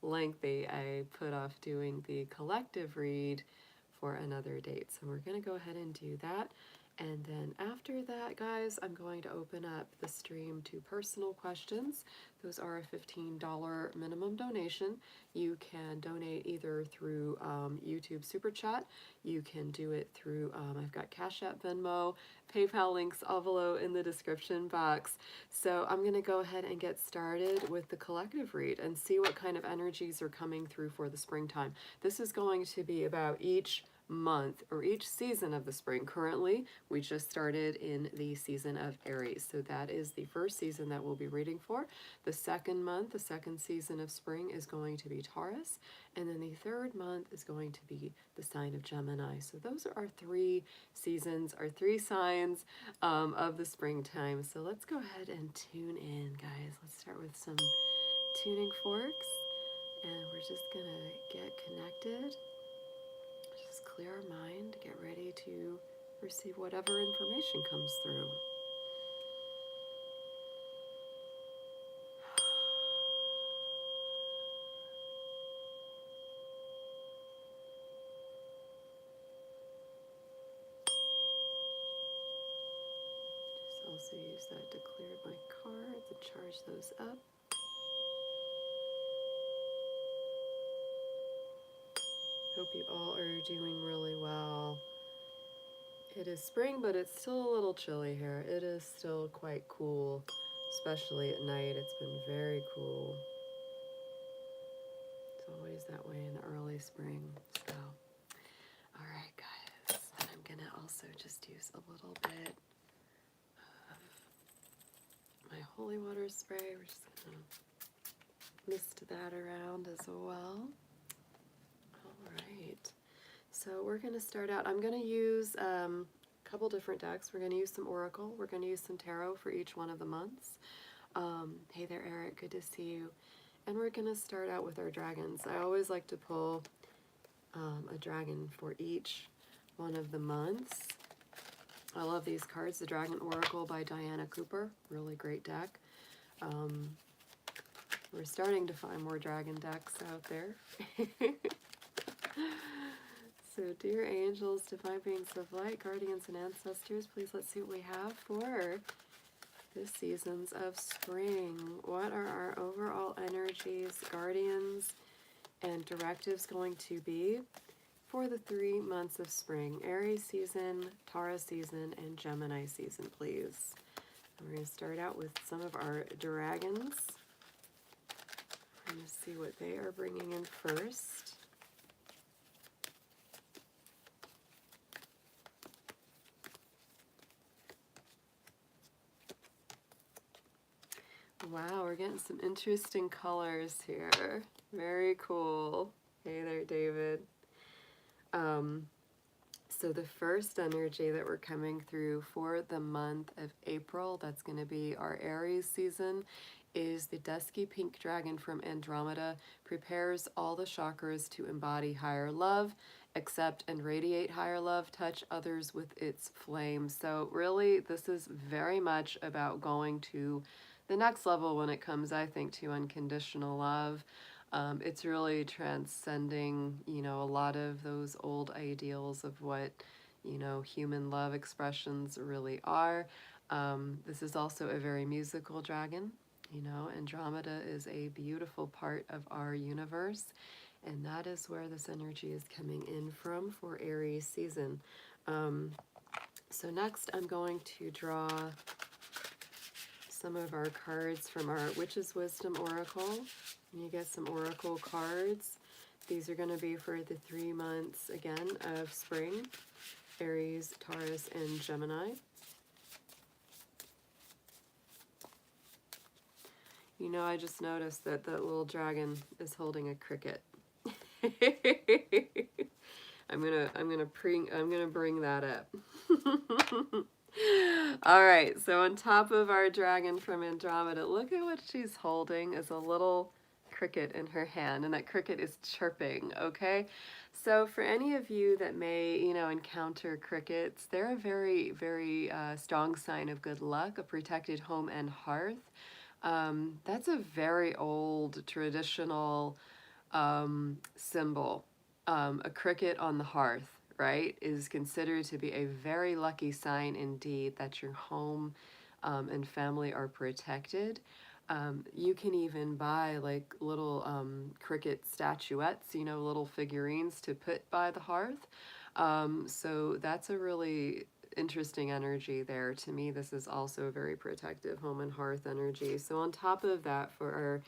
lengthy, I put off doing the collective read for another date. So we're going to go ahead and do that. And then after that, guys, I'm going to open up the stream to personal questions. Those are a $15 minimum donation. You can donate either through YouTube Super Chat. You can do it through, I've got CashApp, Venmo, PayPal links all below in the description box. So I'm going to go ahead and get started with the collective read and see what kind of energies are coming through for the springtime. This is going to be about each month or each season of the spring. Currently, we just started in the season of Aries. So that is the first season that we'll be reading for. The second month, the second season of spring is going to be Taurus. And then the third month is going to be the sign of Gemini. So those are our three seasons, our three signs of the springtime. So let's go ahead and tune in, guys. Let's start with some tuning forks. And we're just gonna get connected. Just clear our mind, get ready to receive whatever information comes through. Just also use that to clear my cards and charge those up. Hope you all are doing really well. It is spring, but it's still a little chilly here. It is still quite cool, especially at night. It's been very cool. It's always that way in the early spring. So, all right, guys. I'm gonna also just use a little bit of my holy water spray. We're just gonna mist that around as well. All right. So we're going to start out. I'm going to use a couple different decks. We're going to use some Oracle. We're going to use some Tarot for each one of the months. Hey there, Eric. Good to see you. And we're going to start out with our dragons. I always like to pull a dragon for each one of the months. I love these cards. The Dragon Oracle by Diana Cooper. Really great deck. We're starting to find more dragon decks out there. So, dear angels, divine beings of light, guardians, and ancestors, please let's see what we have for the seasons of spring. What are our overall energies, guardians, and directives going to be for the 3 months of spring? Aries season, Taurus season, and Gemini season, please. And we're going to start out with some of our dragons. We're going to see what they are bringing in first. Wow, we're getting some interesting colors here. Very cool. Hey there, David. So the first energy that we're coming through for the month of April, that's going to be our Aries season, is the dusky pink dragon from Andromeda. Prepares all the chakras to embody higher love, accept and radiate higher love, touch others with its flame. So really, this is very much about going to the next level when it comes, I think, to unconditional love. It's really transcending, a lot of those old ideals of what, human love expressions really are. This is also a very musical dragon. Andromeda is a beautiful part of our universe, and that is where this energy is coming in from for Aries season. So next I'm going to draw some of our cards from our Witch's Wisdom Oracle. You get some Oracle cards. These are going to be for the 3 months, again, of spring, Aries, Taurus, and Gemini. I just noticed that that little dragon is holding a cricket. I'm gonna bring that up. All right, so on top of our dragon from Andromeda, look at what she's holding is a little cricket in her hand, and that cricket is chirping, okay? So for any of you that may, encounter crickets, they're a very, very strong sign of good luck, a protected home and hearth. That's a very old traditional symbol. A cricket on the hearth, right, is considered to be a very lucky sign indeed that your home and family are protected. You can even buy like little cricket statuettes, you know, little figurines to put by the hearth. So that's a really interesting energy there. To me, this is also a very protective home and hearth energy. So on top of that, for our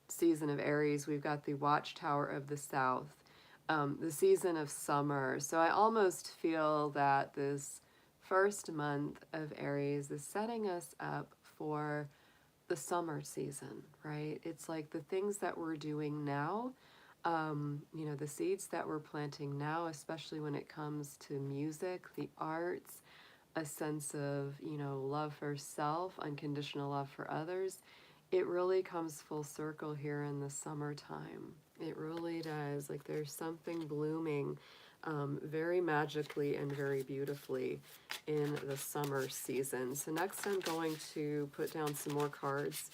season of Aries, we've got the Watchtower of the South, the season of summer. So I almost feel that this first month of Aries is setting us up for the summer season, right? It's like the things that we're doing now, you know, the seeds that we're planting now, especially when it comes to music, the arts, a sense of, you know, love for self, unconditional love for others. It really comes full circle here in the summertime. It really does. Like there's something blooming very magically and very beautifully in the summer season. So next I'm going to put down some more cards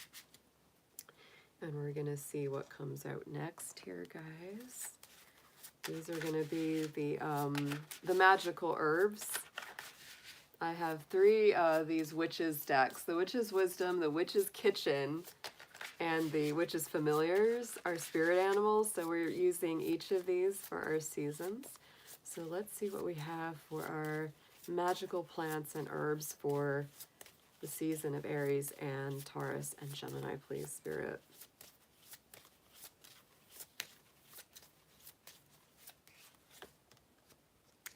and we're going to see what comes out next here, guys. These are going to be the magical herbs. I have three these witches decks. The Witch's Wisdom, the Witch's Kitchen, and the Witch's Familiars are spirit animals. So we're using each of these for our seasons. So let's see what we have for our magical plants and herbs for the season of Aries and Taurus and Gemini, please, Spirit.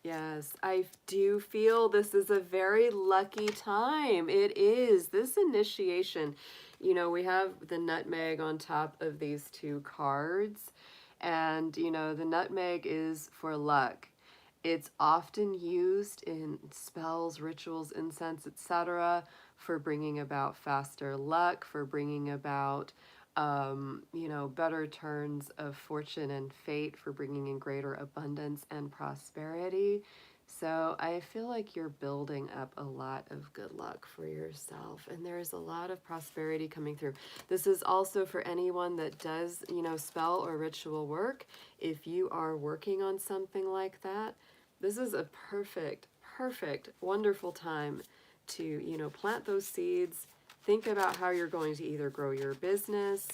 Yes, I do feel this is a very lucky time. It is. This initiation, you know, we have the nutmeg on top of these two cards. And, you know, the nutmeg is for luck. It's often used in spells, rituals, incense, etc., for bringing about faster luck, for bringing about you know, better turns of fortune and fate, for bringing in greater abundance and prosperity. So I feel like you're building up a lot of good luck for yourself, and there's a lot of prosperity coming through. This is also for anyone that does, you know, spell or ritual work. If you are working on something like that, this is a perfect, wonderful time to, you know, plant those seeds. Think about how you're going to either grow your business,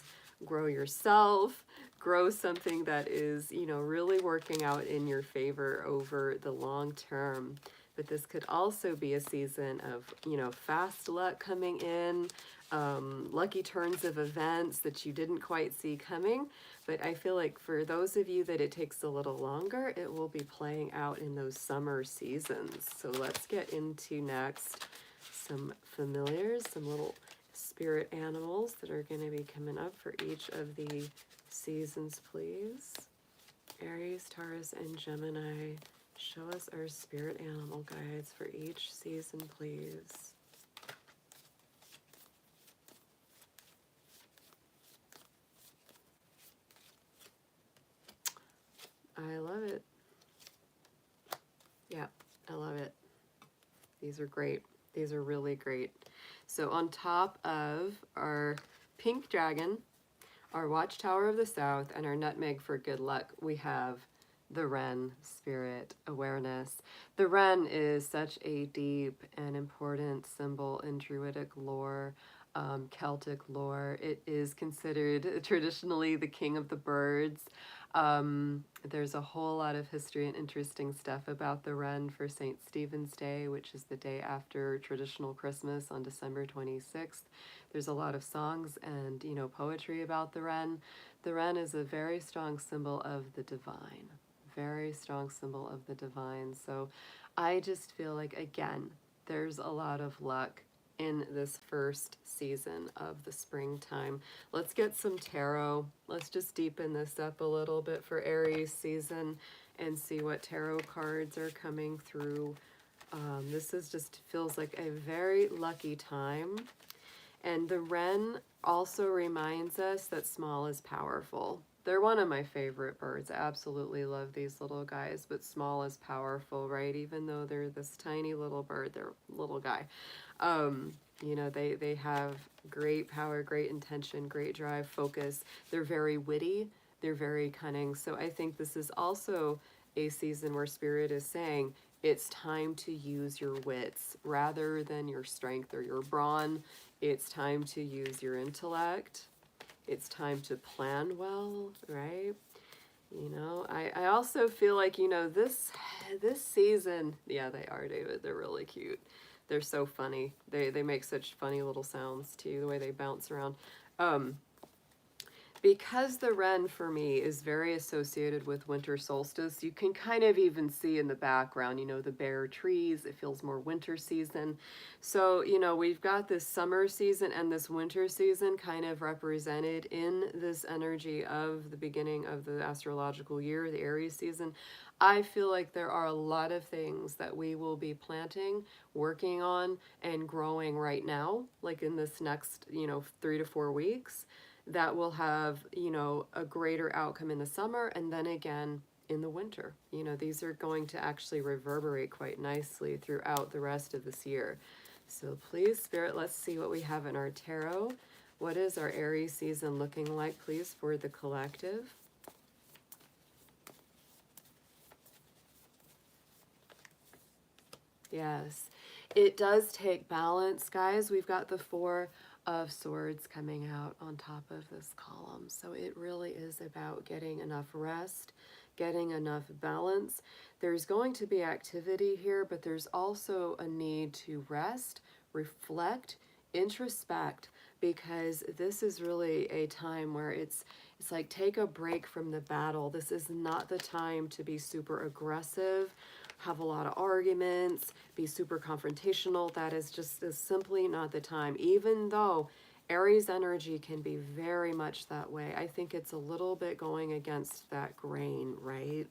grow yourself, grow something that is, you know, really working out in your favor over the long term. But this could also be a season of, you know, fast luck coming in, lucky turns of events that you didn't quite see coming. But I feel like for those of you that it takes a little longer, it will be playing out in those summer seasons. So let's get into next some familiars, some little spirit animals that are going to be coming up for each of the seasons, please. Aries, Taurus, and Gemini, show us our spirit animal guides for each season, please. I love it. Yeah, I love it. These are great. These are really great. So on top of our pink dragon, our Watchtower of the South, and our nutmeg for good luck, we have the Wren spirit awareness. The Wren is such a deep and important symbol in Druidic lore, Celtic lore. It is considered traditionally the king of the birds. There's a whole lot of history and interesting stuff about the Wren for St. Stephen's Day, which is the day after traditional Christmas on December 26th. There's a lot of songs and, you know, poetry about the Wren. The Wren is a very strong symbol of the divine, very strong symbol of the divine. So I just feel like, again, there's a lot of luck in this first season of the springtime. Let's get some tarot. Let's just deepen this up a little bit for Aries season and see what tarot cards are coming through. This is just feels like a very lucky time. And the Wren also reminds us that small is powerful. They're one of my favorite birds. I absolutely love these little guys, but small is powerful, right? Even though they're this tiny little bird, they're a little guy. You know, they have great power, great intention, great drive, focus. They're very witty. They're very cunning. So I think this is also a season where Spirit is saying it's time to use your wits rather than your strength or your brawn. It's time to use your intellect. It's time to plan well, right? You know, I also feel like, you know, this season, yeah, they are, David. They're really cute. They're so funny. They make such funny little sounds too, the way they bounce around. Because the wren for me is very associated with winter solstice, you can kind of even see in the background, you know, the bare trees. It feels more winter season. So, you know, we've got this summer season and this winter season kind of represented in this energy of the beginning of the astrological year, the Aries season. I feel like there are a lot of things that we will be planting, working on, and growing right now, like in this next, you know, 3 to 4 weeks, that will have, you know, a greater outcome in the summer and then again in the winter. You know, these are going to actually reverberate quite nicely throughout the rest of this year. So please, Spirit, let's see what we have in our tarot. What is our Aries season looking like, please, for the collective? Yes, it does take balance, guys. We've got the Four of Swords coming out on top of this column. So it really is about getting enough rest, getting enough balance. There's going to be activity here, but there's also a need to rest, reflect, introspect, because this is really a time where it's like take a break from the battle. This is not the time to be super aggressive, have a lot of arguments, be super confrontational. That is simply not the time, even though Aries energy can be very much that way. I think it's a little bit going against that grain, right?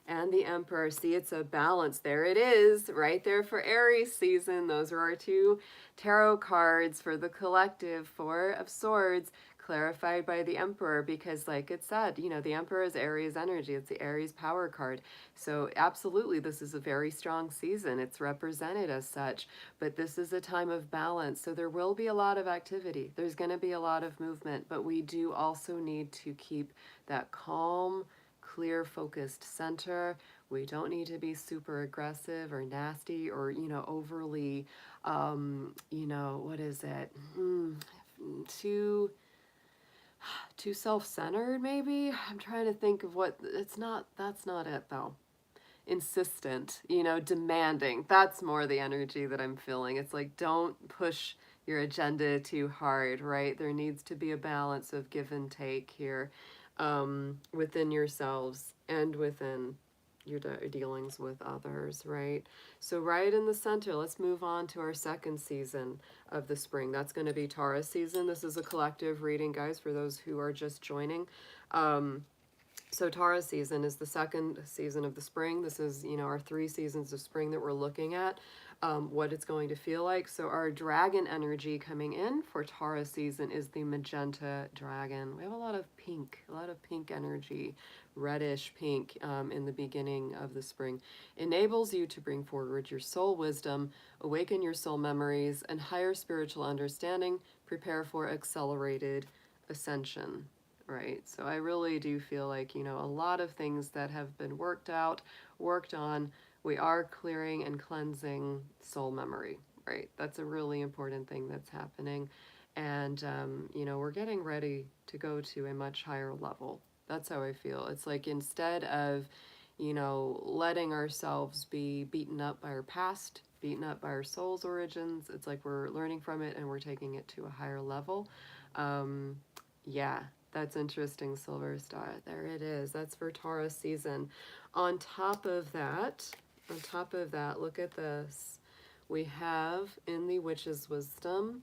And the Emperor, see, it's a balance. There it is, right there for Aries season. Those are our two tarot cards for the collective. Four of Swords, clarified by the Emperor, because like it said, you know, the Emperor is Aries energy. It's the Aries power card. So absolutely, this is a very strong season. It's represented as such, but this is a time of balance. So there will be a lot of activity. There's going to be a lot of movement, but we do also need to keep that calm, clear, focused center. We don't need to be super aggressive or nasty or, you know, overly, you know, what is it? Too self-centered, maybe. I'm trying to think of what, that's not it though. Insistent, you know, demanding. That's more the energy that I'm feeling. It's like, don't push your agenda too hard, right? There needs to be a balance of give and take here, within yourselves and within your dealings with others, right? So right in the center, let's move on to our second season of the spring. That's going to be Taurus season. This is a collective reading, guys, for those who are just joining. So Taurus season is the second season of the spring. This is, you know, our 3 seasons of spring that we're looking at, what it's going to feel like. So our dragon energy coming in for Taurus season is the magenta dragon. We have a lot of pink energy, reddish pink, in the beginning of the spring. Enables you to bring forward your soul wisdom, awaken your soul memories, and higher spiritual understanding. Prepare for accelerated ascension. Right, so I really do feel like, you know, a lot of things that have been worked on, we are clearing and cleansing soul memory, right? That's a really important thing that's happening. And, you know, we're getting ready to go to a much higher level. That's how I feel. It's like instead of, you know, letting ourselves be beaten up by our past, beaten up by our soul's origins, it's like we're learning from it and we're taking it to a higher level. Yeah. That's interesting, Silver Star. There it is. That's for Taurus season. On top of that, look at this. We have in the Witch's Wisdom,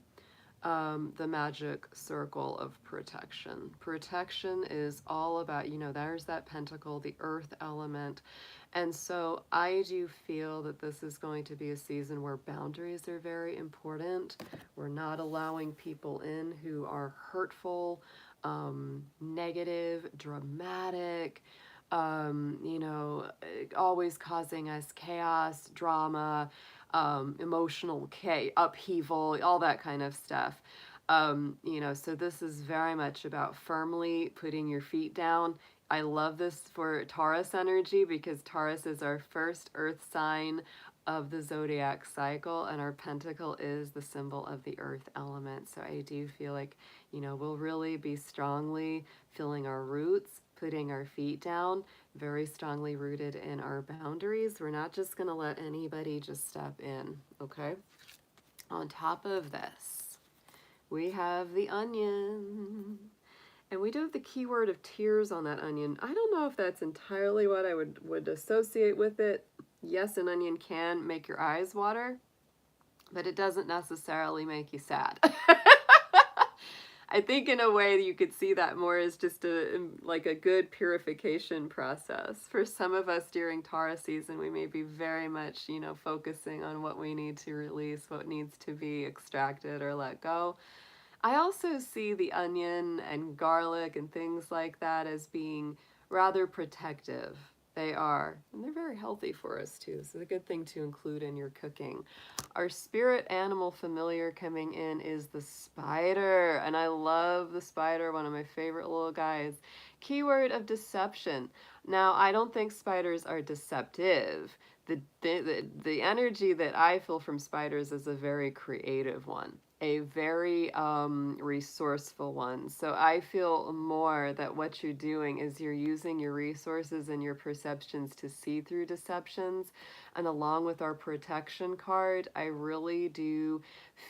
the magic circle of protection. Protection is all about, you know, there's that pentacle, the earth element. And so I do feel that this is going to be a season where boundaries are very important. We're not allowing people in who are hurtful, negative, dramatic, you know, always causing us chaos, drama, emotional upheaval, all that kind of stuff. You know, so this is very much about firmly putting your feet down. I love this for Taurus energy because Taurus is our first earth sign of the zodiac cycle, and our pentacle is the symbol of the earth element. So I do feel like, you know, we'll really be strongly feeling our roots, putting our feet down, very strongly rooted in our boundaries. We're not just going to let anybody just step in, okay? On top of this, we have the onion. And we do have the keyword of tears on that onion. I don't know if that's entirely what I would associate with it. Yes, an onion can make your eyes water, but it doesn't necessarily make you sad. I think in a way you could see that more as just like a good purification process. For some of us during Taurus season, we may be very much, you know, focusing on what we need to release, what needs to be extracted or let go. I also see the onion and garlic and things like that as being rather protective. They are, and they're very healthy for us too, so it's a good thing to include in your cooking. Our spirit animal familiar coming in is the spider, and I love the spider, one of my favorite little guys. Keyword of deception. Now, I don't think spiders are deceptive. The energy that I feel from spiders is a very creative one, a very resourceful one. So I feel more that what you're doing is you're using your resources and your perceptions to see through deceptions. And along with our protection card, I really do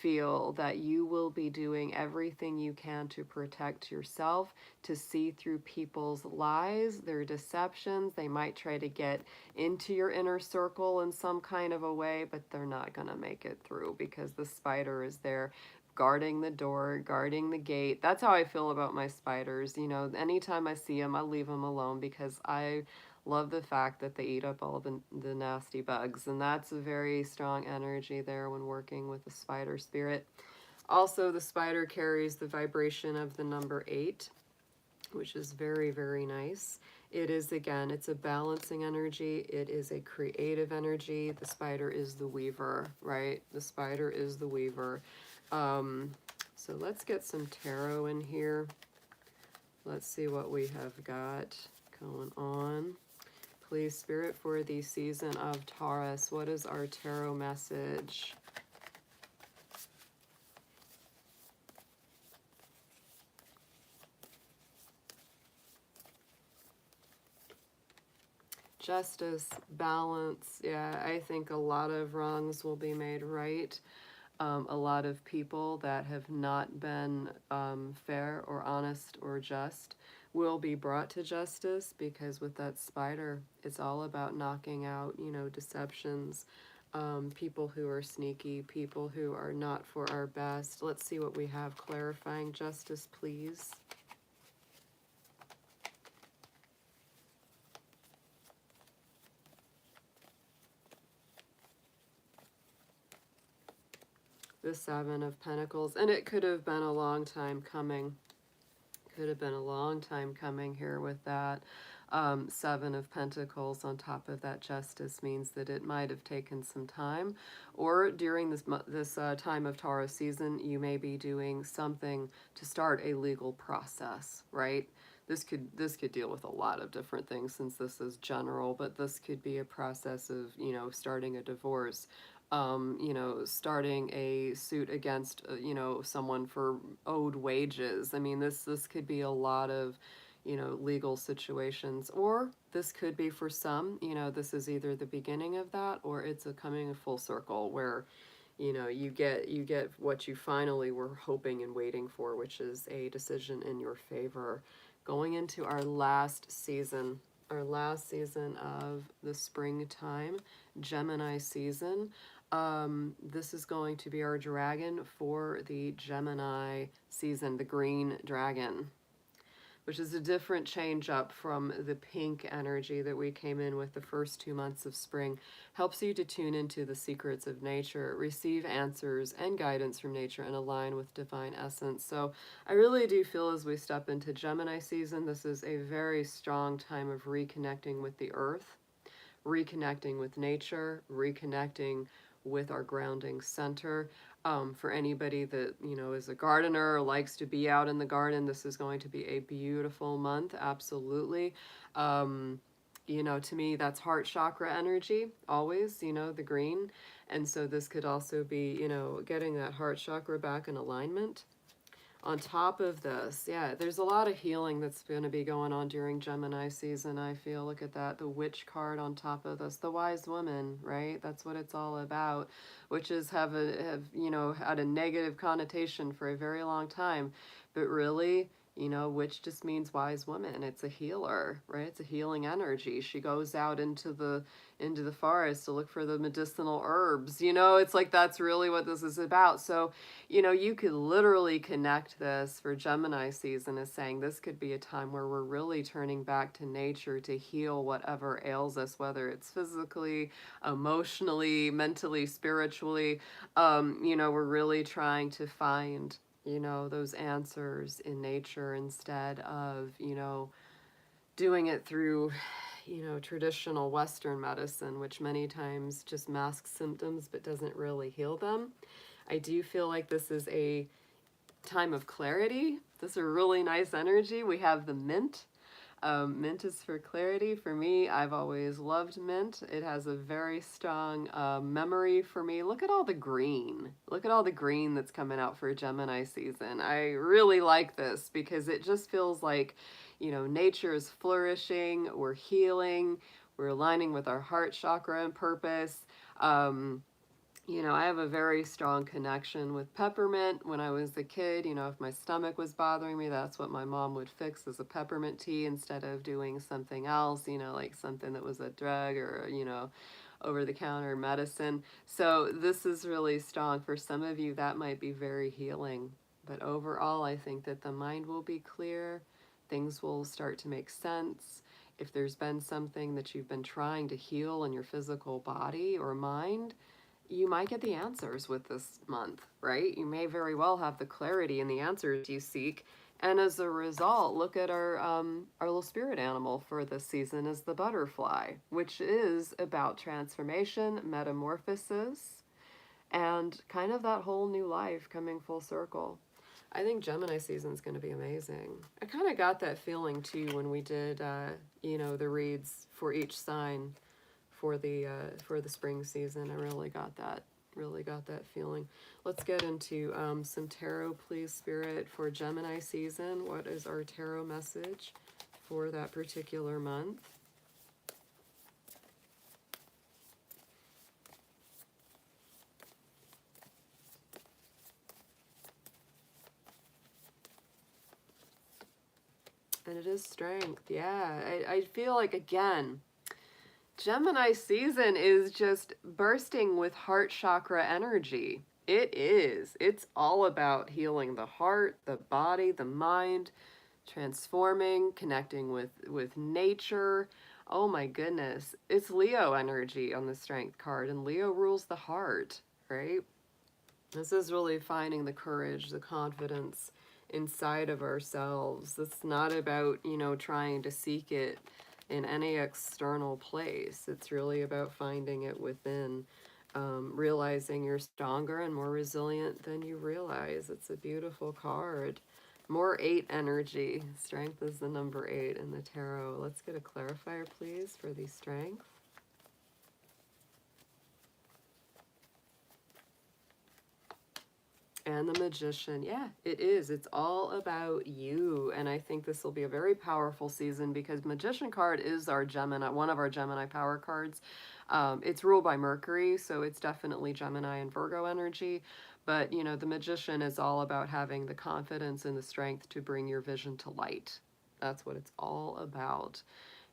feel that you will be doing everything you can to protect yourself, to see through people's lies, their deceptions. They might try to get into your inner circle in some kind of a way, but they're not going to make it through because the spider is there guarding the door, guarding the gate. That's how I feel about my spiders. You know, anytime I see them, I leave them alone because I love the fact that they eat up all the nasty bugs. And that's a very strong energy there when working with the spider spirit. Also, the spider carries the vibration of the number 8, which is very, very nice. It is, again, it's a balancing energy. It is a creative energy. The spider is the weaver, right? The spider is the weaver. So let's get some tarot in here. Let's see what we have got going on. Please, Spirit, for the season of Taurus, what is our tarot message? Justice, balance. Yeah, I think a lot of wrongs will be made right. A lot of people that have not been fair or honest or just will be brought to justice, because with that spider, it's all about knocking out, you know, deceptions, people who are sneaky, people who are not for our best. Let's see what we have. Clarifying justice, please. The Seven of Pentacles, and it could have been a long time coming. Could have been a long time coming here with that. Seven of Pentacles on top of that justice means that it might have taken some time, or during this time of Taurus season, you may be doing something to start a legal process, right? This could deal with a lot of different things since this is general, but this could be a process of, you know, starting a divorce, you know, starting a suit against, you know, someone for owed wages. I mean, this could be a lot of, you know, legal situations, or this could be for some, you know, this is either the beginning of that or it's a coming full circle where, you know, you get what you finally were hoping and waiting for, which is a decision in your favor. Going into our last season of the springtime, Gemini season. This is going to be our dragon for the Gemini season, the green dragon, which is a different change up from the pink energy that we came in with the first 2 months of spring. Helps you to tune into the secrets of nature, receive answers and guidance from nature, and align with divine essence. So I really do feel as we step into Gemini season, this is a very strong time of reconnecting with the earth, reconnecting with nature, reconnecting with our grounding center. For anybody that, you know, is a gardener or likes to be out in the garden, this is going to be a beautiful month, absolutely. You know, to me, that's heart chakra energy, always, you know, the green. And so this could also be, you know, getting that heart chakra back in alignment. On top of this, yeah, there's a lot of healing that's going to be going on during Gemini season, I feel. Look at that, the witch card on top of this, the wise woman, right? That's what it's all about. Witches have you know, had a negative connotation for a very long time, but really, you know, witch just means wise woman. It's a healer, right? It's a healing energy. She goes out into the forest to look for the medicinal herbs. You know, it's like that's really what this is about. So, you know, you could literally connect this for Gemini season as saying this could be a time where we're really turning back to nature to heal whatever ails us, whether it's physically, emotionally, mentally, spiritually. You know, we're really trying to find, you know, those answers in nature instead of, you know, doing it through, you know, traditional Western medicine, which many times just masks symptoms but doesn't really heal them. I do feel like this is a time of clarity. This is a really nice energy. We have the mint. Mint is for clarity. For me, I've always loved mint. It has a very strong memory for me. Look at all the green. Look at all the green that's coming out for Gemini season. I really like this because it just feels like, you know, nature is flourishing. We're healing. We're aligning with our heart chakra and purpose. You know, I have a very strong connection with peppermint. When I was a kid, you know, if my stomach was bothering me, that's what my mom would fix as a peppermint tea instead of doing something else, you know, like something that was a drug or, you know, over-the-counter medicine. So this is really strong. For some of you, that might be very healing. But overall, I think that the mind will be clear. Things will start to make sense. If there's been something that you've been trying to heal in your physical body or mind, you might get the answers with this month, right? You may very well have the clarity and the answers you seek. And as a result, look at our little spirit animal for this season is the butterfly, which is about transformation, metamorphosis, and kind of that whole new life coming full circle. I think Gemini season is going to be amazing. I kind of got that feeling too when we did, you know, the reads for each sign for the spring season. I really got that feeling. Let's get into some tarot, please, Spirit, for Gemini season. What is our tarot message for that particular month? And it is strength. Yeah, I feel like, again, Gemini season is just bursting with heart chakra energy. It is. It's all about healing the heart, the body, the mind, transforming, connecting with nature. Oh my goodness. It's Leo energy on the strength card, and Leo rules the heart, right? This is really finding the courage, the confidence inside of ourselves. It's not about, you know, trying to seek it in any external place. It's really about finding it within, realizing you're stronger and more resilient than you realize. It's a beautiful card. More 8 energy. Strength is the number 8 in the tarot. Let's get a clarifier, please, for the strength. And the Magician. Yeah, it is. It's all about you. And I think this will be a very powerful season because Magician card is our Gemini, one of our Gemini power cards. It's ruled by Mercury, so it's definitely Gemini and Virgo energy. But, you know, the Magician is all about having the confidence and the strength to bring your vision to light. That's what it's all about.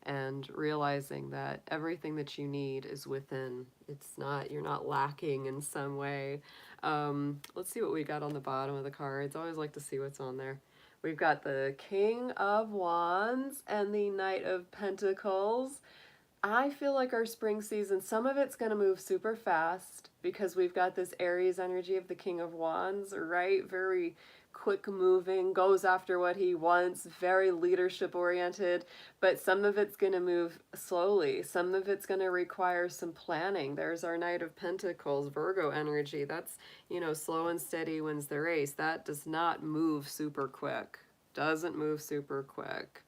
And realizing that everything that you need is within. It's not, you're not lacking in some way. Let's see what we got on the bottom of the cards. I always like to see what's on there. We've got the King of Wands and the Knight of Pentacles. I feel like our spring season, some of it's going to move super fast because we've got this Aries energy of the King of Wands, right? Very quick moving, goes after what he wants, very leadership oriented, but some of it's going to move slowly. Some of it's going to require some planning. There's our Knight of Pentacles, Virgo energy. That's, you know, slow and steady wins the race. That does not move super quick. Doesn't move super quick.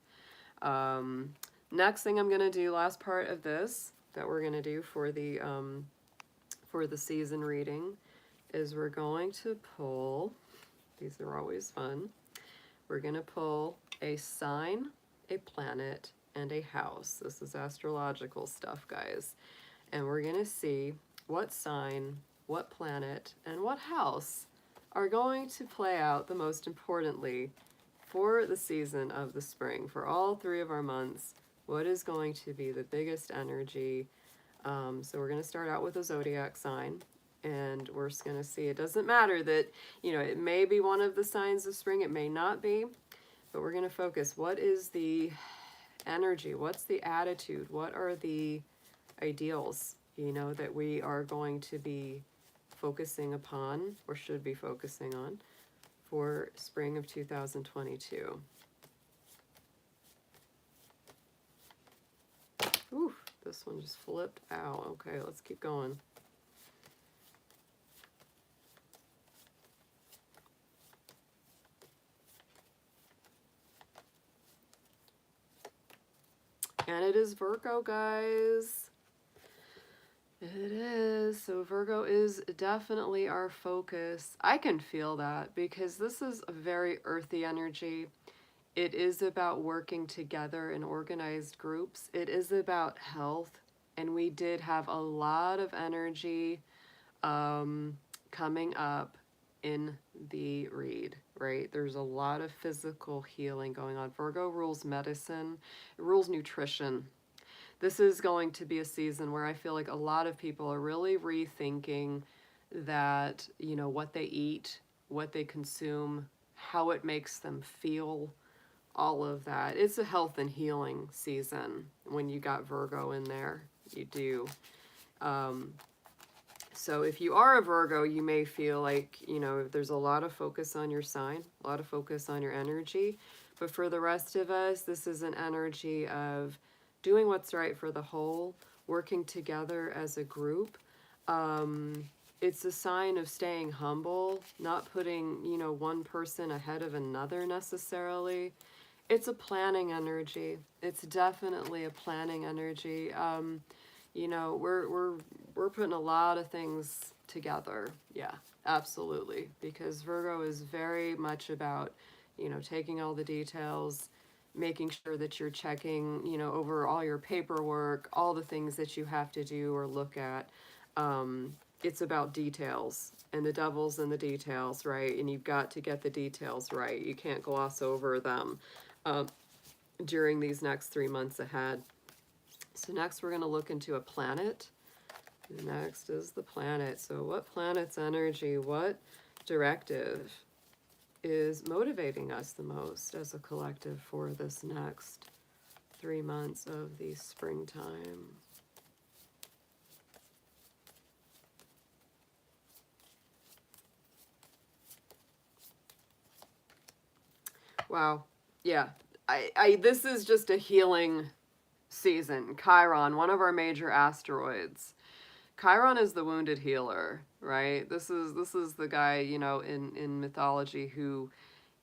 Next thing I'm going to do, last part of this that we're going to do for the season reading, is we're going to pull, these are always fun, we're going to pull a sign, a planet, and a house. This is astrological stuff, guys. And we're going to see what sign, what planet, and what house are going to play out the most importantly for the season of the spring. For all 3 of our months, what is going to be the biggest energy? So we're going to start out with a zodiac sign. And we're just going to see, it doesn't matter that, you know, it may be one of the signs of spring, it may not be, but we're going to focus. What is the energy? What's the attitude? What are the ideals, you know, that we are going to be focusing upon, or should be focusing on, for spring of 2022? Ooh, this one just flipped out. Okay, let's keep going. And it is Virgo, guys. It is. So Virgo is definitely our focus. I can feel that because this is a very earthy energy. It is about working together in organized groups. It is about health. And we did have a lot of energy coming up in the read, right? There's a lot of physical healing going on. Virgo rules medicine, it rules nutrition. This is going to be a season where I feel like a lot of people are really rethinking that, you know, what they eat, what they consume, how it makes them feel, all of that. It's a health and healing season when you got Virgo in there. You do. So if you are a Virgo, you may feel like, you know, there's a lot of focus on your sign, a lot of focus on your energy. But for the rest of us, this is an energy of doing what's right for the whole, working together as a group. It's a sign of staying humble, not putting, you know, one person ahead of another necessarily. It's a planning energy. It's definitely a planning energy. You know, we're putting a lot of things together. Yeah, absolutely. Because Virgo is very much about, you know, taking all the details, making sure that you're checking, you know, over all your paperwork, all the things that you have to do or look at. It's about details, and the devil's in the details, right? And you've got to get the details right. You can't gloss over them during these next 3 months ahead. So next we're going to look into a planet. Next is the planet. So what planet's energy, what directive is motivating us the most as a collective for this next 3 months of the springtime? Wow. Yeah. This is just a healing season. Chiron, one of our major asteroids. Chiron is the wounded healer, right? This is the guy, you know, in mythology who,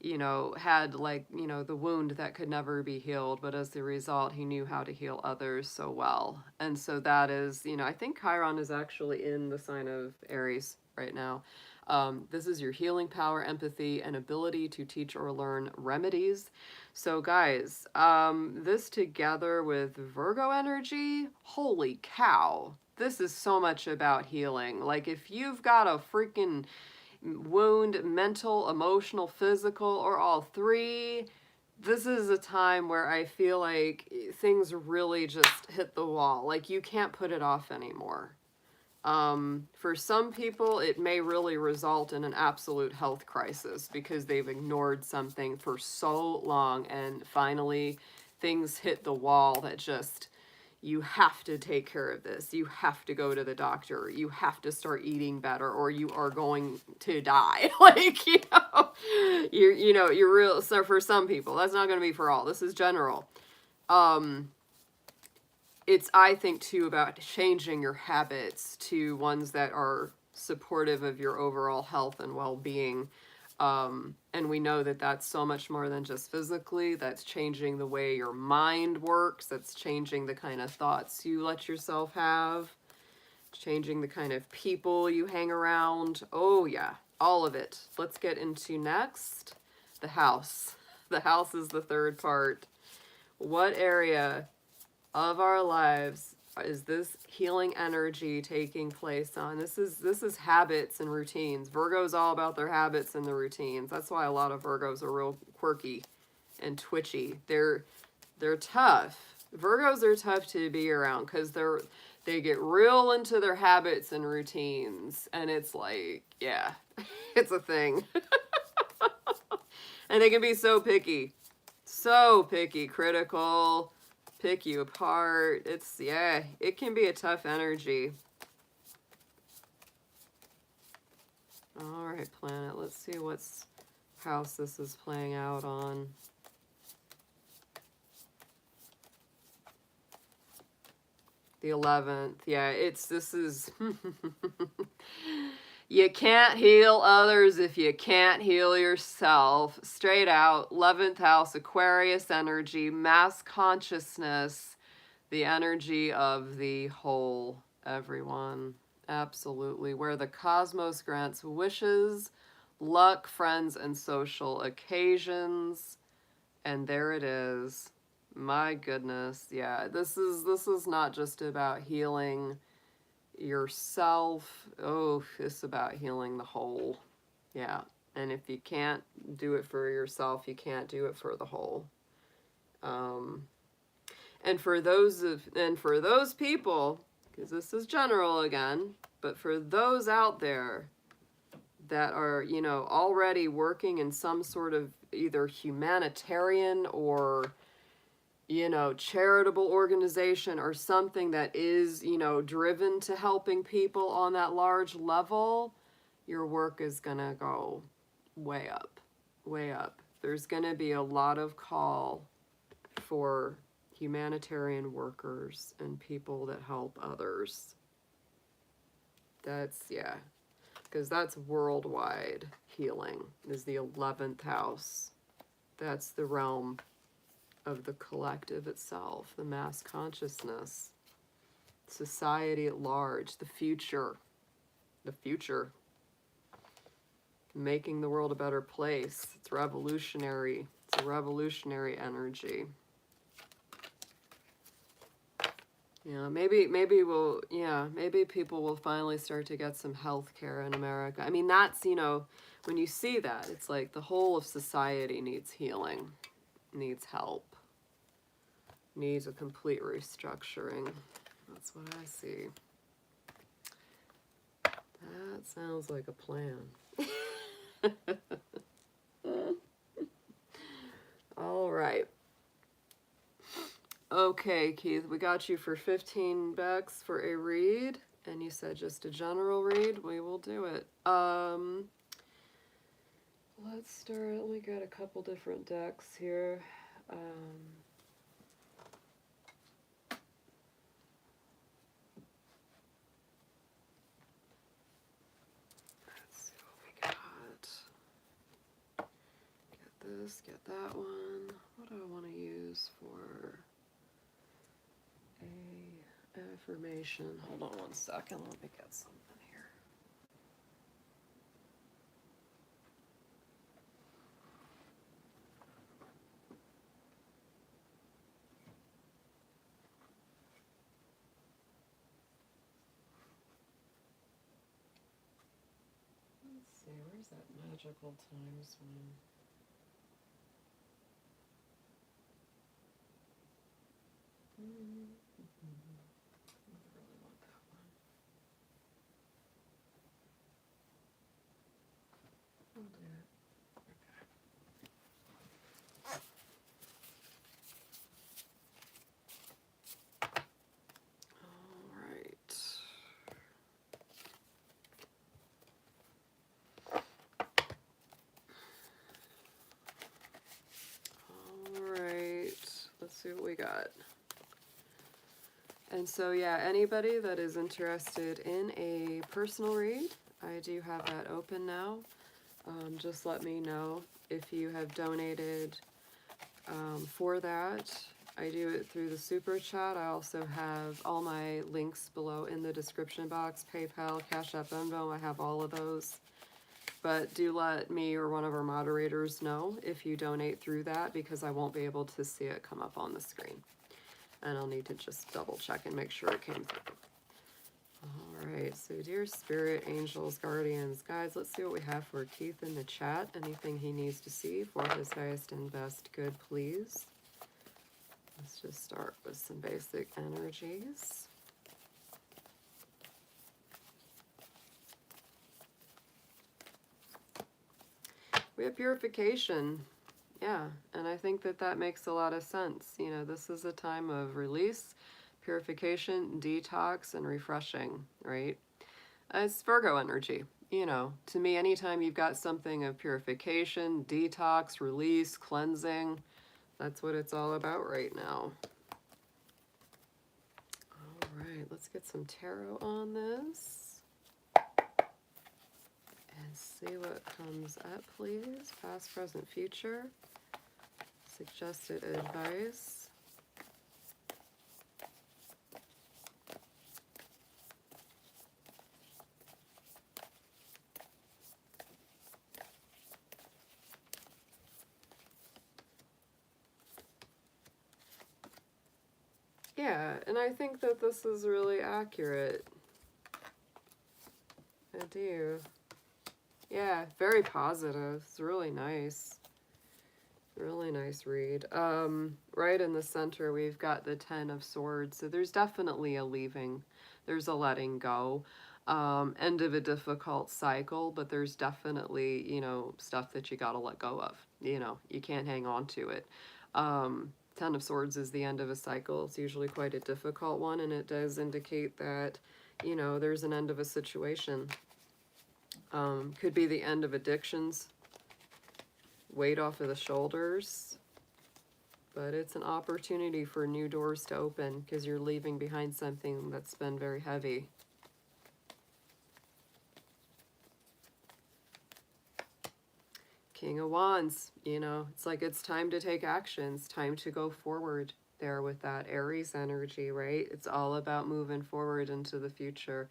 you know, had, like, you know, the wound that could never be healed, but as a result, he knew how to heal others so well. And so that is, you know, I think Chiron is actually in the sign of Aries right now. This is your healing power, empathy, and ability to teach or learn remedies. So guys, this together with Virgo energy, holy cow, this is so much about healing. Like, if you've got a freaking wound, mental, emotional, physical, or all 3, this is a time where I feel like things really just hit the wall. Like, you can't put it off anymore. For some people, it may really result in an absolute health crisis because they've ignored something for so long, and finally things hit the wall that just, you have to take care of this. You have to go to the doctor. You have to start eating better or you are going to die. Like, you know, you're real. So for some people, that's not going to be for all. This is general. It's, I think, too, about changing your habits to ones that are supportive of your overall health and well-being. And we know that that's so much more than just physically. That's changing the way your mind works. That's changing the kind of thoughts you let yourself have. Changing the kind of people you hang around. Oh, yeah, all of it. Let's get into next, the house. The house is the third part. What area of our lives is this healing energy taking place on? This is habits and routines. Virgo's all about their habits and the routines. That's why a lot of Virgos are real quirky and twitchy. They're tough. Virgos are tough to be around because they get real into their habits and routines, and it's like, yeah, it's a thing. And they can be so picky, critical, pick you apart. It's, yeah, it can be a tough energy. All right, planet, let's see what's house this is playing out on. The 11th. Yeah, this is you can't heal others if you can't heal yourself. Straight out, 11th house, Aquarius energy, mass consciousness, the energy of the whole, everyone. Absolutely. Where the cosmos grants wishes, luck, friends, and social occasions. And there it is. My goodness. Yeah, this is not just about healing yourself. Oh, it's about healing the whole. Yeah. And if you can't do it for yourself, you can't do it for the whole. And for those people, because this is general again, but for those out there that are, already working in some sort of either humanitarian or, charitable organization or something that is, driven to helping people on that large level, your work is going to go way up, way up. There's going to be a lot of call for humanitarian workers and people that help others. That's, yeah, because that's worldwide healing, is the 11th house. That's the realm of the collective itself, the mass consciousness, society at large, the future, making the world a better place. It's revolutionary. It's a revolutionary energy. Yeah, maybe people will finally start to get some health care in America. I mean, that's, when you see that, it's like the whole of society needs healing, needs help, needs a complete restructuring. That's what I see. That sounds like a plan. All right. Okay, Keith, we got you for $15 for a read, and you said just a general read. We will do it. Let's start. We got a couple different decks here. Let's see what we got. Get this, get that one. What do I want to use for a affirmation? Hold on one second. Let me get something here. Let's see, where's that magical times one? I really want that one. I'll do it. Okay. All right. see what we got. And so, yeah, anybody that is interested in a personal read, I do have that open now. Just let me know if you have donated for that. I do it through the super chat. I also have all my links below in the description box, PayPal, CashApp, Venmo. I have all of those. But do let me or one of our moderators know if you donate through that, because I won't be able to see it come up on the screen. And I'll need to just double check and make sure it came through. All right, so dear spirit, angels, guardians, guides, let's see what we have for Keith in the chat. Anything he needs to see for his highest and best good, please. Let's just start with some basic energies. We have purification. Yeah, and I think that that makes a lot of sense. You know, this is a time of release, purification, detox, and refreshing, right? It's Virgo energy. You know, to me, anytime you've got something of purification, detox, release, cleansing, that's what it's all about right now. All right, let's get some tarot on this. And see what comes up, please. Past, present, future. Suggested advice. Yeah, and I think that this is really accurate. I do. Yeah, very positive. It's really nice. Really nice read. Right in the center, we've got the 10 of Swords. So there's definitely a leaving. There's a letting go. End of a difficult cycle, but there's definitely, you know, stuff that you got to let go of. You know, you can't hang on to it. 10 of Swords is the end of a cycle. It's usually quite a difficult one, and it does indicate that, you know, there's an end of a situation. Could be the end of addictions. Weight off of the shoulders, but it's an opportunity for new doors to open because you're leaving behind something that's been very heavy. King of Wands, you know, it's like it's time to take action. It's time to go forward there with that Aries energy, right? It's all about moving forward into the future,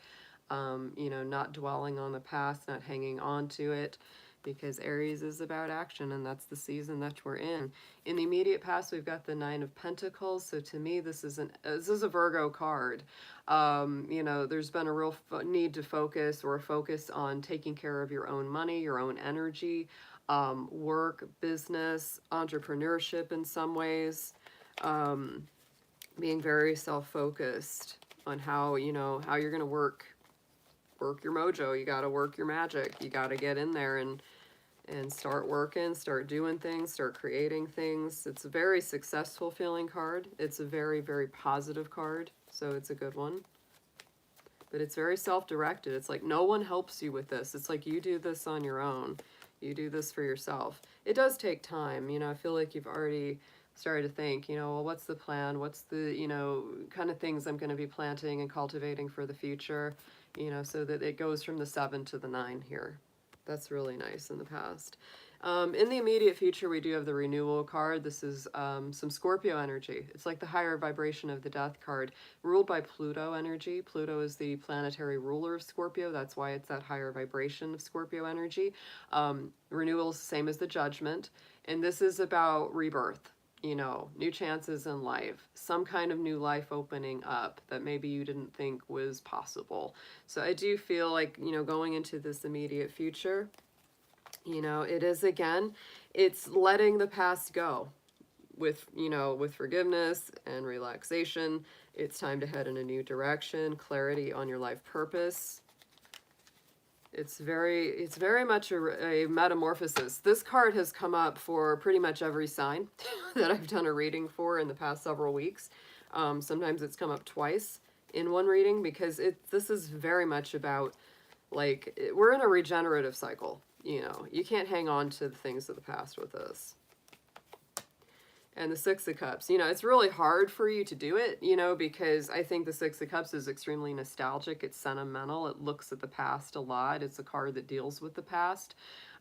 you know, not dwelling on the past, not hanging on to it. Because Aries is about action, and that's the season that we're in. In the immediate past, we've got the 9 of Pentacles. So to me, this is a Virgo card. You know, there's been a real need to focus on taking care of your own money, your own energy, work, business, entrepreneurship in some ways, being very self-focused on how, you know, how you're going to work your mojo. You got to work your magic. You got to get in there and start working, start doing things, start creating things. It's a very successful feeling card. It's a very, very positive card, so it's a good one. But it's very self-directed. It's like no one helps you with this. It's like you do this on your own. You do this for yourself. It does take time. You know, I feel like you've already started to think, you know, well, what's the plan? What's the, you know, kind of things I'm going to be planting and cultivating for the future, you know, so that it goes from the 7 to the 9 here. That's really nice in the past. In the immediate future, we do have the renewal card. This is some Scorpio energy. It's like the higher vibration of the death card, ruled by Pluto energy. Pluto is the planetary ruler of Scorpio. That's why it's that higher vibration of Scorpio energy. Renewal is the same as the judgment. And this is about rebirth. You know, new chances in life, some kind of new life opening up that maybe you didn't think was possible. So I do feel like, you know, going into this immediate future, you know, it is, again, it's letting the past go with, you know, with forgiveness and relaxation. It's time to head in a new direction, clarity on your life purpose. It's very much a metamorphosis. This card has come up for pretty much every sign that I've done a reading for in the past several weeks. Sometimes it's come up twice in one reading because this is very much about, like, we're in a regenerative cycle. You know, you can't hang on to the things of the past with this. and the Six of Cups. You know, it's really hard for you to do it, you know, because I think the Six of Cups is extremely nostalgic. It's sentimental. It looks at the past a lot. It's a card that deals with the past.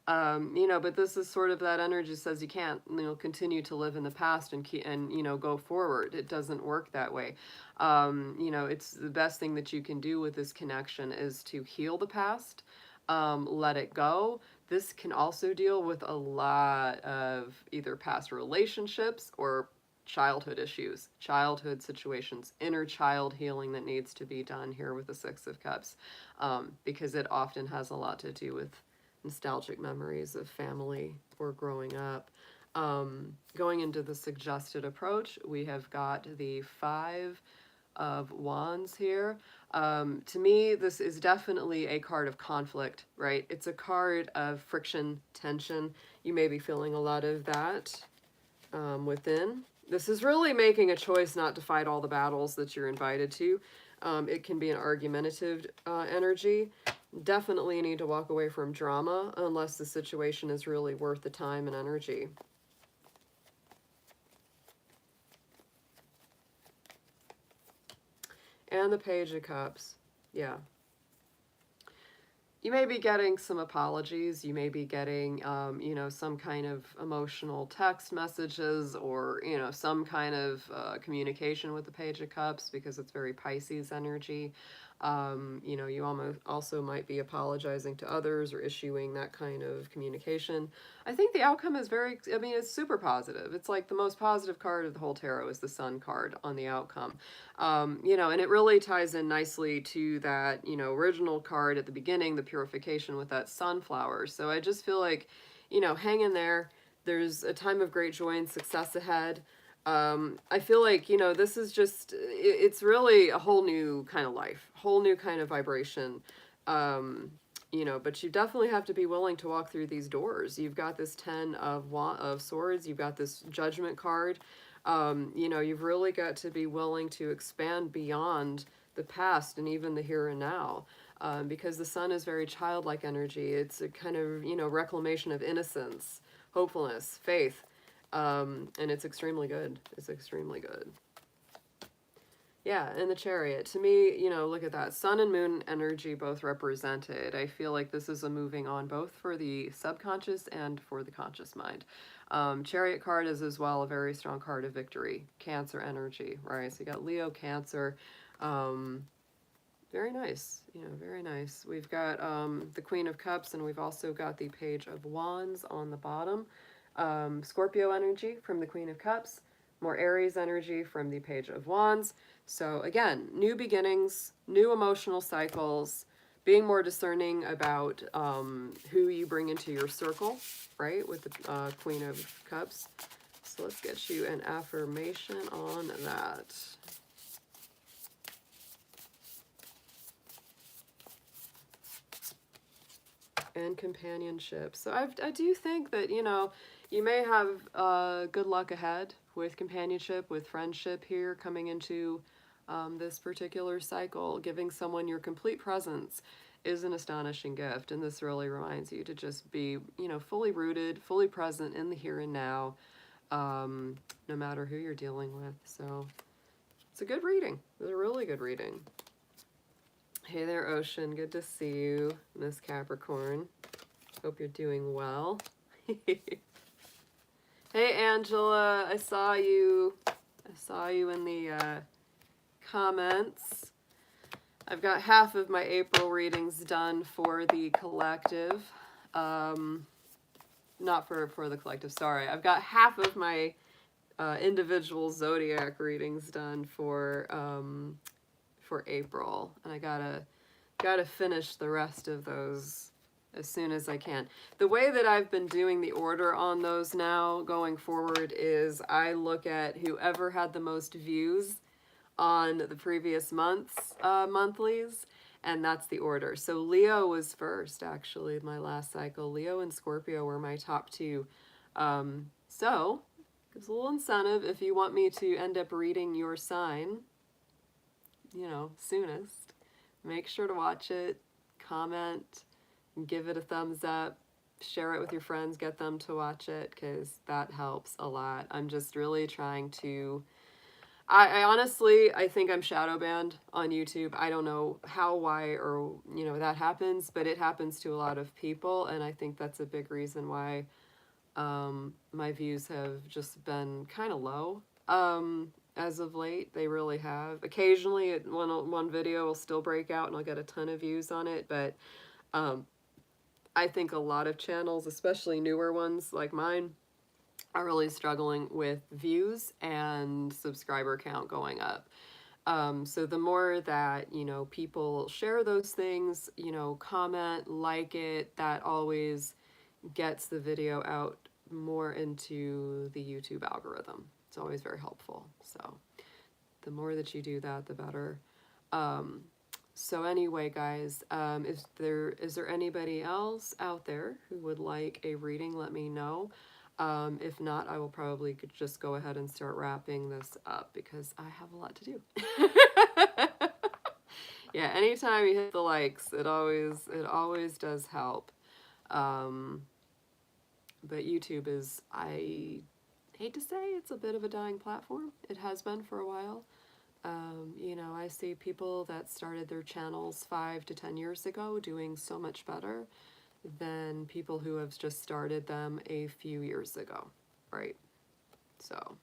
You know, but this is sort of that energy says you can't, you know, continue to live in the past and keep, and, you know, go forward. It doesn't work that way. You know, it's the best thing that you can do with this connection is to heal the past, let it go. This can also deal with a lot of either past relationships or childhood issues, childhood situations, inner child healing that needs to be done here with the Six of Cups, because it often has a lot to do with nostalgic memories of family or growing up. Going into the suggested approach, we have got the Five of Wands here. To me, this is definitely a card of conflict, right? It's a card of friction, tension. You may be feeling a lot of that within. This is really making a choice not to fight all the battles that you're invited to. It can be an argumentative energy. Definitely need to walk away from drama unless the situation is really worth the time and energy. And the Page of Cups. Yeah. You may be getting some apologies. You may be getting, you know, some kind of emotional text messages or, you know, some kind of communication with the Page of Cups because it's very Pisces energy. You know, you also might be apologizing to others or issuing that kind of communication. I think the outcome is I mean, it's super positive. It's like the most positive card of the whole tarot is the Sun card on the outcome. You know, and it really ties in nicely to that, you know, original card at the beginning, the purification with that sunflower. So I just feel like, you know, hang in there. There's a time of great joy and success ahead. I feel like, you know, this is just, it's really a whole new kind of life, whole new kind of vibration. You know, but you definitely have to be willing to walk through these doors. You've got this Ten of Swords. You've got this Judgment card. You know, you've really got to be willing to expand beyond the past and even the here and now. Because the Sun is very childlike energy. It's a kind of, you know, reclamation of innocence, hopefulness, faith. And it's extremely good. It's extremely good. Yeah, and the Chariot. To me, you know, look at that. Sun and Moon energy both represented. I feel like this is a moving on both for the subconscious and for the conscious mind. Chariot card is as well a very strong card of victory. Cancer energy, right? So you got Leo, Cancer. Very nice. You know, very nice. We've got the Queen of Cups, and we've also got the Page of Wands on the bottom. Scorpio energy from the Queen of Cups, more Aries energy from the Page of Wands. So again, new beginnings, new emotional cycles, being more discerning about who you bring into your circle, right, with the Queen of Cups. So let's get you an affirmation on that. And companionship. So I do think that, you know, you may have good luck ahead with companionship, with friendship here coming into this particular cycle. Giving someone your complete presence is an astonishing gift, and this really reminds you to just be, you know, fully rooted, fully present in the here and now, no matter who you're dealing with. So it's a good reading. It's a really good reading. Hey there, Ocean. Good to see you, Miss Capricorn. Hope you're doing well. Hey, Angela. I saw you in the comments. I've got half of my April readings done for the collective. Not for the collective, sorry. I've got half of my individual zodiac readings done for April, and I gotta finish the rest of those as soon as I can. The way that I've been doing the order on those now going forward is I look at whoever had the most views on the previous month's monthlies, and that's the order. So Leo was first, actually, my last cycle. Leo and Scorpio were my top two. So gives a little incentive if you want me to end up reading your sign, you know, soonest. Make sure to watch it, comment, give it a thumbs up, share it with your friends, get them to watch it, because that helps a lot. I'm just really trying to, I honestly, I think I'm shadow banned on YouTube. I don't know how, why, or, you know, that happens, but it happens to a lot of people, and I think that's a big reason why my views have just been kind of low as of late. They really have. Occasionally, one video will still break out and I'll get a ton of views on it, but I think a lot of channels, especially newer ones like mine, are really struggling with views and subscriber count going up. So the more that, you know, people share those things, you know, comment, like it, that always gets the video out more into the YouTube algorithm. It's always very helpful. So the more that you do that, the better. So anyway, guys, is there anybody else out there who would like a reading? Let me know. If not, I will probably just go ahead and start wrapping this up because I have a lot to do. Yeah, anytime you hit the likes, it always does help. But YouTube is, I hate to say, it's a bit of a dying platform. It has been for a while. You know, I see people that started their channels 5 to 10 years ago doing so much better than people who have just started them a few years ago, right? So,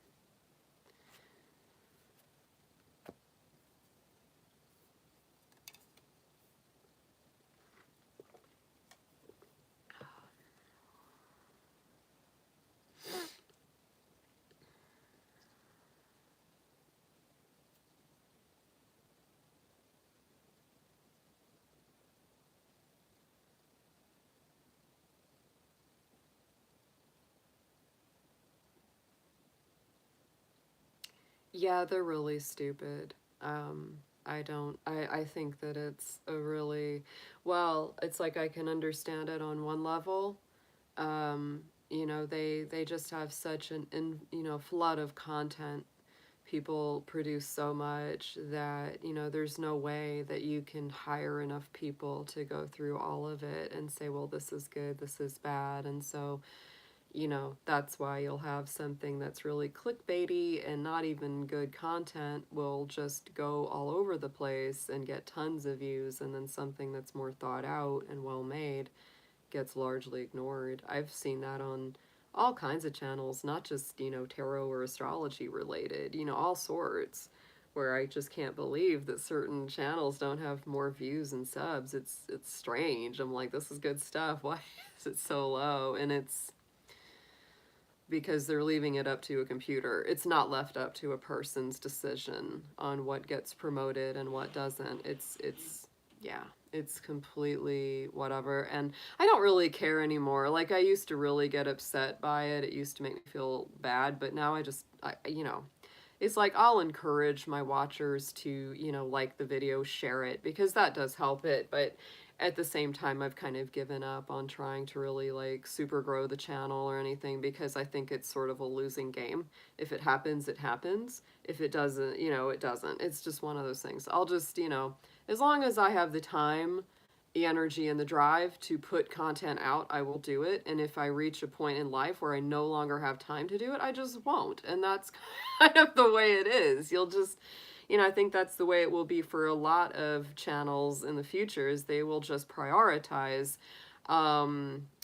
yeah, they're really stupid. I think that it's a really, well, it's like I can understand it on one level. You know, they just have such you know, flood of content. People produce so much that, you know, there's no way that you can hire enough people to go through all of it and say, well, this is good, this is bad. And so, you know, that's why you'll have something that's really clickbaity and not even good content will just go all over the place and get tons of views, and then something that's more thought out and well made gets largely ignored. I've seen that on all kinds of channels, not just, you know, tarot or astrology related, you know, all sorts, where I just can't believe that certain channels don't have more views and subs. It's strange. I'm like, this is good stuff. Why is it so low? And it's because they're leaving it up to a computer. It's not left up to a person's decision on what gets promoted and what doesn't. Yeah, it's completely whatever. And I don't really care anymore. Like, I used to really get upset by it. It used to make me feel bad, but now you know, it's like I'll encourage my watchers to, you know, like the video, share it, because that does help it. But at the same time, I've kind of given up on trying to really like super grow the channel or anything, because I think it's sort of a losing game. If it happens, it happens. If it doesn't, you know, it doesn't. It's just one of those things. I'll just, you know, as long as I have the time, the energy, and the drive to put content out, I will do it. And if I reach a point in life where I no longer have time to do it, I just won't. And that's kind of the way it is. You'll just, you know, I think that's the way it will be for a lot of channels in the future, is they will just prioritize,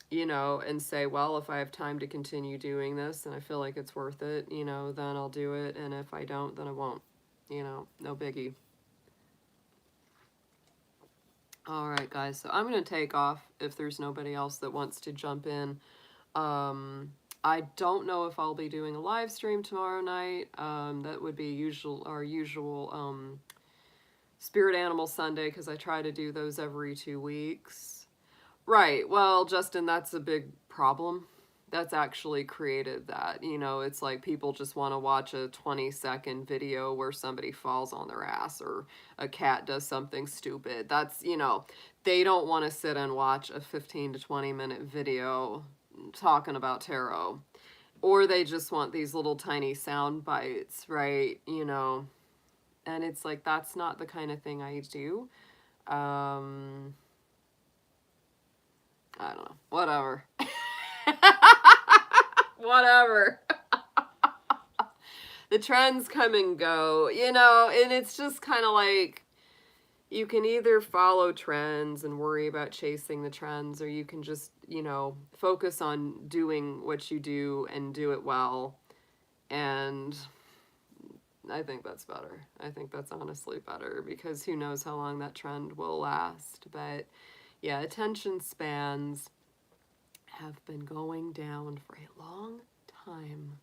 you know, and say, well, if I have time to continue doing this and I feel like it's worth it, you know, then I'll do it. And if I don't, then I won't, you know, no biggie. All right, guys, so I'm going to take off if there's nobody else that wants to jump in. I don't know if I'll be doing a live stream tomorrow night. That would be our usual Spirit Animal Sunday, because I try to do those every 2 weeks. Right, well, Justin, that's a big problem. That's actually created that. You know, it's like people just want to watch a 20-second video where somebody falls on their ass or a cat does something stupid. That's, you know, they don't want to sit and watch a 15 to 20-minute video talking about tarot. Or they just want these little tiny sound bites, right? You know, and it's like, that's not the kind of thing I do. I don't know. Whatever. Whatever. The trends come and go, you know, and it's just kind of like, you can either follow trends and worry about chasing the trends, or you can just, you know, focus on doing what you do and do it well. And I think that's better. I think that's honestly better, because who knows how long that trend will last. But yeah, attention spans have been going down for a long time.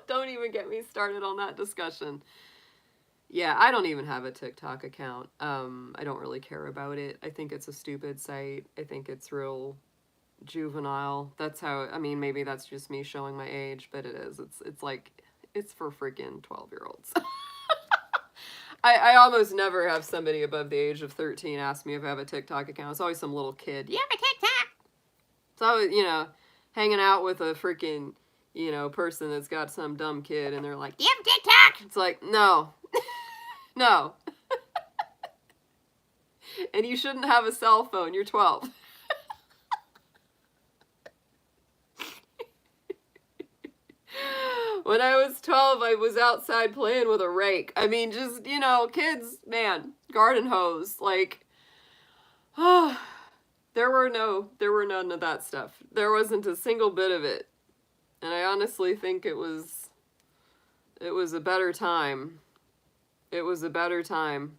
Don't even get me started on that discussion. Yeah, I don't even have a TikTok account. I don't really care about it. I think it's a stupid site. I think it's real juvenile. That's how, I mean, maybe that's just me showing my age, but it is. It's like, it's for freaking 12-year-olds. I almost never have somebody above the age of 13 ask me if I have a TikTok account. It's always some little kid. You have a TikTok? So, you know, hanging out with a freaking, you know, person that's got some dumb kid, and they're like, you have a TikTok? It's like, no. No. And you shouldn't have a cell phone. You're 12. When I was 12, I was outside playing with a rake. I mean, just, you know, kids, man, garden hose, like, oh, there were none of that stuff. There wasn't a single bit of it. And I honestly think it was a better time. It was a better time.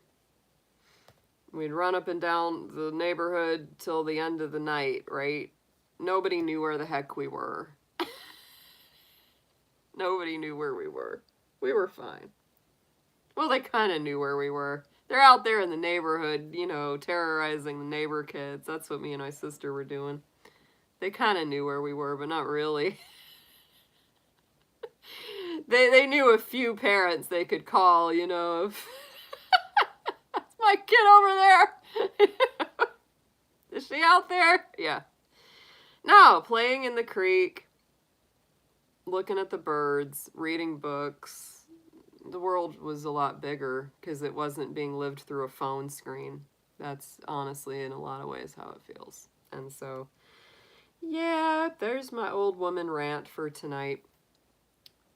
We'd run up and down the neighborhood till the end of the night, right? Nobody knew where the heck we were. Nobody knew where we were. We were fine. Well, they kind of knew where we were. They're out there in the neighborhood, you know, terrorizing the neighbor kids. That's what me and my sister were doing. They kind of knew where we were, but not really. They knew a few parents they could call, you know, if that's my kid over there. Is she out there? Yeah. No, playing in the creek, looking at the birds, reading books. The world was a lot bigger because it wasn't being lived through a phone screen. That's honestly, in a lot of ways, how it feels. And so, yeah, there's my old woman rant for tonight.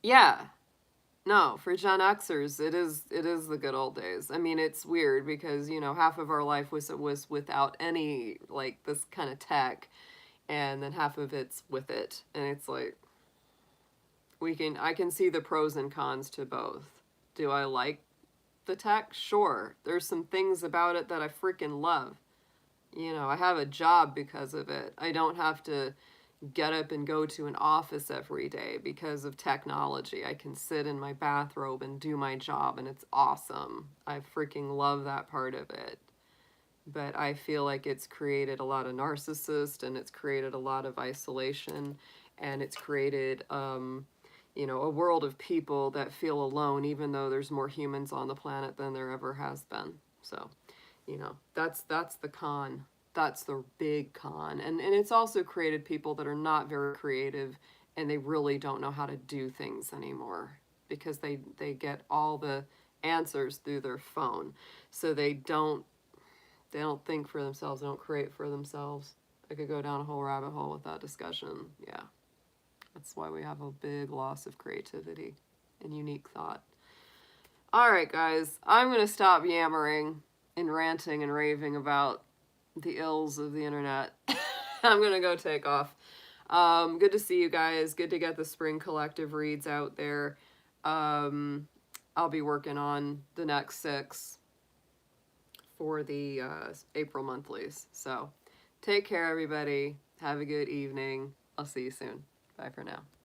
Yeah. No, for Gen Xers, it is the good old days. I mean, it's weird because, you know, half of our life was without any, like, this kind of tech, and then half of it's with it. And it's like, I can see the pros and cons to both. Do I like the tech? Sure. There's some things about it that I freaking love. You know, I have a job because of it. I don't have to get up and go to an office every day because of technology. I can sit in my bathrobe and do my job, and it's awesome. I freaking love that part of it. But I feel like it's created a lot of narcissists, and it's created a lot of isolation, and it's created, you know, a world of people that feel alone, even though there's more humans on the planet than there ever has been. So, you know, that's the con. That's the big con. And it's also created people that are not very creative, and they really don't know how to do things anymore because they get all the answers through their phone. So they don't think for themselves, they don't create for themselves. I could go down a whole rabbit hole with that discussion. Yeah. That's why we have a big loss of creativity and unique thought. All right, guys, I'm going to stop yammering and ranting and raving about the ills of the internet. I'm going to go take off. Good to see you guys. Good to get the spring collective reads out there. I'll be working on the next 6 for the April monthlies. So take care, everybody. Have a good evening. I'll see you soon. Bye for now.